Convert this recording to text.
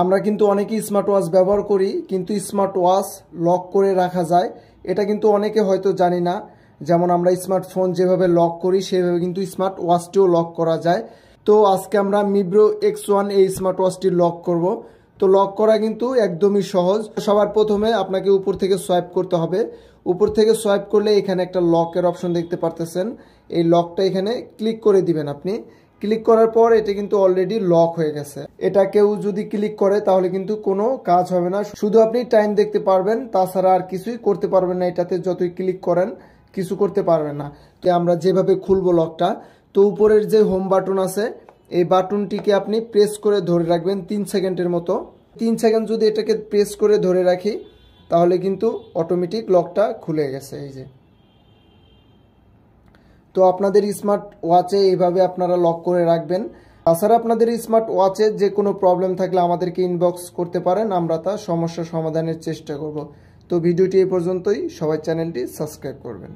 আমরা কিন্তু অনেকেই স্মার্ট ওয়াচ ব্যবহার করি, কিন্তু স্মার্ট ওয়াচ লক করে রাখা যায় এটা কিন্তু অনেকে হয়তো জানি না। যেমন আমরা স্মার্টফোন যেভাবে লক করি সেভাবে কিন্তু স্মার্ট ওয়াচটিও লক করা যায়। তো আজকে আমরা মিব্রো X1 এই স্মার্ট ওয়াচটি লক করব। তো লক করা কিন্তু একদমই সহজ। সবার প্রথমে আপনাকে উপর থেকে সোয়াইপ করতে হবে। উপর থেকে সোয়াইপ করলে এখানে একটা লকের অপশন দেখতে পারতেছেন, এই লকটা এখানে ক্লিক করে দিবেন। আপনি ক্লিক করার পর এটা কিন্তু অলরেডি লক হয়ে গেছে। এটা কেউ যদি ক্লিক করে তাহলে কিন্তু কোনো কাজ হবে না, শুধু আপনি টাইম দেখতে পারবেন, তাছাড়া আর কিছুই করতে পারবেন না। এটাতে যতই ক্লিক করেন কিছু করতে পারবেন না। তো আমরা যেভাবে খুলবো লকটা, তো উপরের যে হোম বাটন আছে এই বাটনটিকে আপনি প্রেস করে ধরে রাখবেন 3 সেকেন্ডের মতো। 3 সেকেন্ড যদি এটাকে প্রেস করে ধরে রাখি তাহলে কিন্তু অটোমেটিক লকটা খুলে গেছে। এই যে, তো আপনাদের স্মার্ট ওয়াচে এইভাবে আপনারা লক করে রাখবেন। তাছাড়া আপনাদের স্মার্ট ওয়াচে যে কোনো প্রবলেম থাকলে আমাদেরকে ইনবক্স করতে পারেন, আমরা তা সমস্যা সমাধানের চেষ্টা করব। তো ভিডিওটি এই পর্যন্তই, সবাই চ্যানেলটি সাবস্ক্রাইব করবেন।